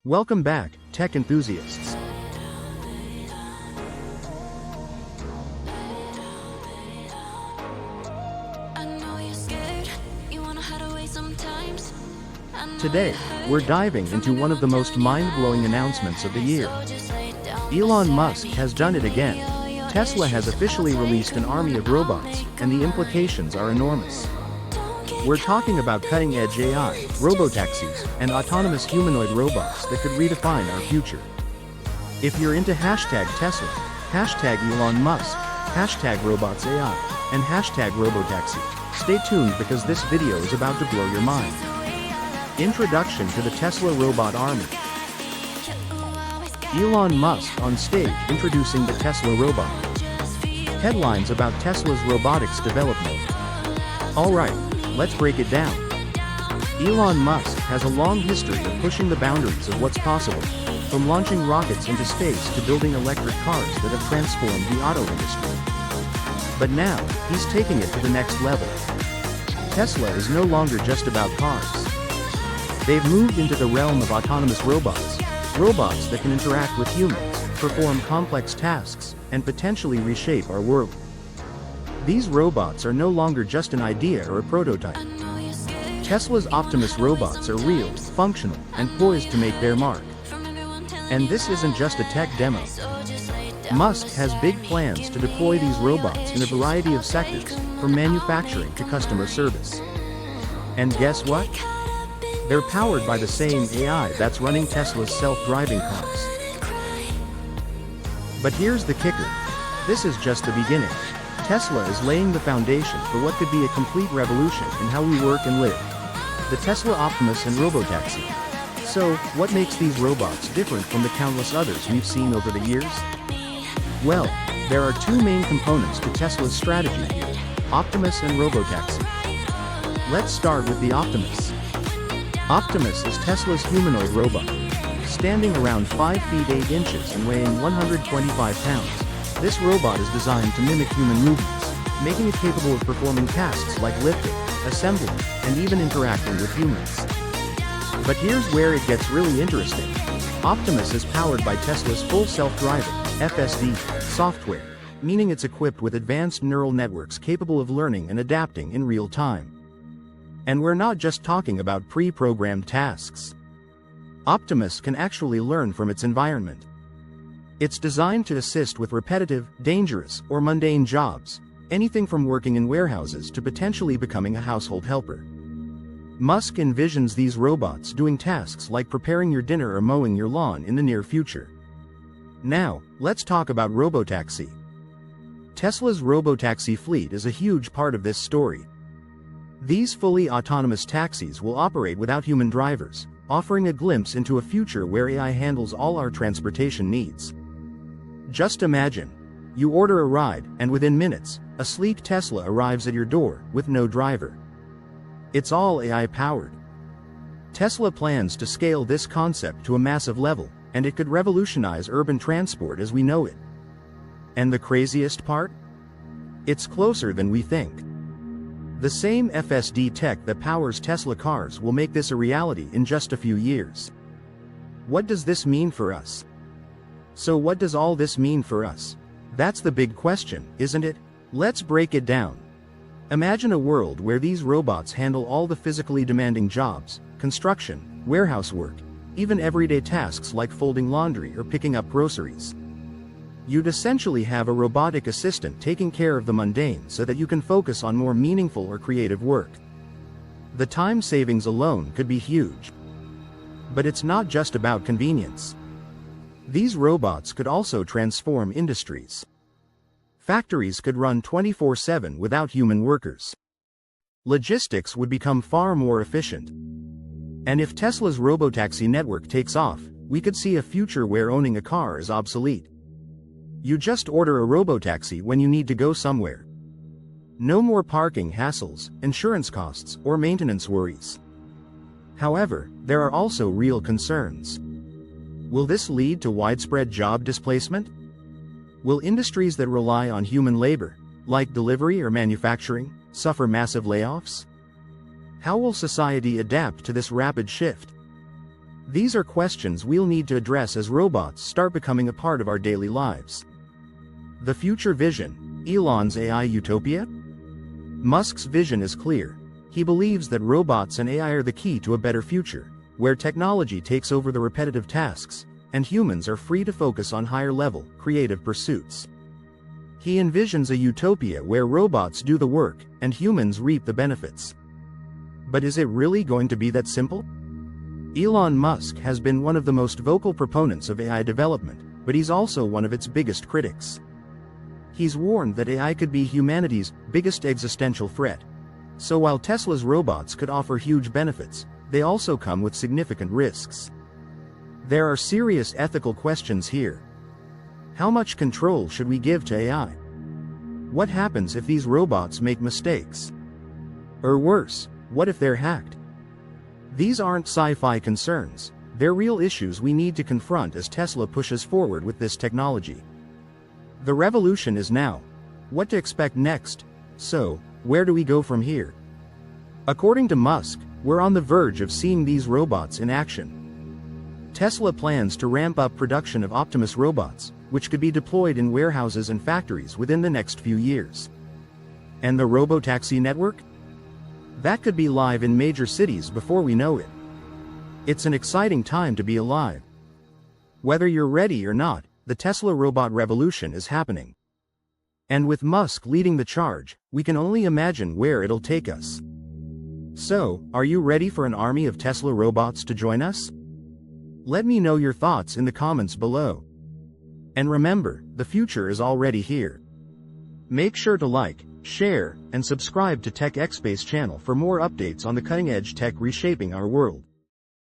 Welcome back, tech enthusiasts. Today, we're diving into one of the most mind-blowing announcements of the year. Elon Musk has done it again. Tesla has officially released an army of robots, and the implications are enormous. We're talking about cutting-edge AI, robotaxis, and autonomous humanoid robots that could redefine our future. If you're into hashtag Tesla, hashtag Elon Musk, hashtag robots AI, and hashtag robotaxi, stay tuned because this video is about to blow your mind. Introduction to the Tesla Robot Army. Elon Musk on stage introducing the Tesla robot. Headlines about Tesla's robotics development. Alright, let's break it down. Elon Musk has a long history of pushing the boundaries of what's possible, from launching rockets into space to building electric cars that have transformed the auto industry. But now, he's taking it to the next level. Tesla is no longer just about cars. They've moved into the realm of autonomous robots, robots that can interact with humans, perform complex tasks, and potentially reshape our world. These robots are no longer just an idea or a prototype. Tesla's Optimus robots are real, functional, and poised to make their mark. And this isn't just a tech demo. Musk has big plans to deploy these robots in a variety of sectors, from manufacturing to customer service. And guess what? They're powered by the same AI that's running Tesla's self-driving cars. But here's the kicker. This is just the beginning. Tesla is laying the foundation for what could be a complete revolution in how we work and live. The Tesla Optimus and Robotaxi. So, what makes these robots different from the countless others we've seen over the years? Well, there are two main components to Tesla's strategy here, Optimus and Robotaxi. Let's start with the Optimus. Optimus is Tesla's humanoid robot. Standing around 5 feet 8 inches and weighing 125 pounds. This robot is designed to mimic human movements, making it capable of performing tasks like lifting, assembling, and even interacting with humans. But here's where it gets really interesting. Optimus is powered by Tesla's full self-driving, FSD, software, meaning it's equipped with advanced neural networks capable of learning and adapting in real time. And we're not just talking about pre-programmed tasks. Optimus can actually learn from its environment. It's designed to assist with repetitive, dangerous, or mundane jobs, anything from working in warehouses to potentially becoming a household helper. Musk envisions these robots doing tasks like preparing your dinner or mowing your lawn in the near future. Now, let's talk about Robotaxi. Tesla's Robotaxi fleet is a huge part of this story. These fully autonomous taxis will operate without human drivers, offering a glimpse into a future where AI handles all our transportation needs. Just imagine. You order a ride, and within minutes, a sleek Tesla arrives at your door, with no driver. It's all AI-powered. Tesla plans to scale this concept to a massive level, and it could revolutionize urban transport as we know it. And the craziest part? It's closer than we think. The same FSD tech that powers Tesla cars will make this a reality in just a few years. What does this mean for us? So what does all this mean for us? That's the big question, isn't it? Let's break it down. Imagine a world where these robots handle all the physically demanding jobs, construction, warehouse work, even everyday tasks like folding laundry or picking up groceries. You'd essentially have a robotic assistant taking care of the mundane so that you can focus on more meaningful or creative work. The time savings alone could be huge. But it's not just about convenience. These robots could also transform industries. Factories could run 24/7 without human workers. Logistics would become far more efficient. And if Tesla's robotaxi network takes off, we could see a future where owning a car is obsolete. You just order a robotaxi when you need to go somewhere. No more parking hassles, insurance costs, or maintenance worries. However, there are also real concerns. Will this lead to widespread job displacement? Will industries that rely on human labor, like delivery or manufacturing, suffer massive layoffs? How will society adapt to this rapid shift? These are questions we'll need to address as robots start becoming a part of our daily lives. The future vision: Elon's AI utopia? Musk's vision is clear. He believes that robots and AI are the key to a better future, where technology takes over the repetitive tasks, and humans are free to focus on higher-level, creative pursuits. He envisions a utopia where robots do the work, and humans reap the benefits. But is it really going to be that simple? Elon Musk has been one of the most vocal proponents of AI development, but he's also one of its biggest critics. He's warned that AI could be humanity's biggest existential threat. So while Tesla's robots could offer huge benefits, they also come with significant risks. There are serious ethical questions here. How much control should we give to AI? What happens if these robots make mistakes? Or worse, what if they're hacked? These aren't sci-fi concerns, they're real issues we need to confront as Tesla pushes forward with this technology. The revolution is now. What to expect next? So, where do we go from here? According to Musk, we're on the verge of seeing these robots in action. Tesla plans to ramp up production of Optimus robots, which could be deployed in warehouses and factories within the next few years. And the robotaxi network? That could be live in major cities before we know it. It's an exciting time to be alive. Whether you're ready or not, the Tesla robot revolution is happening. And with Musk leading the charge, we can only imagine where it'll take us. So, are you ready for an army of Tesla robots to join us? Let me know your thoughts in the comments below. And remember, the future is already here. Make sure to like, share, and subscribe to Tech Xspace channel for more updates on the cutting-edge tech reshaping our world.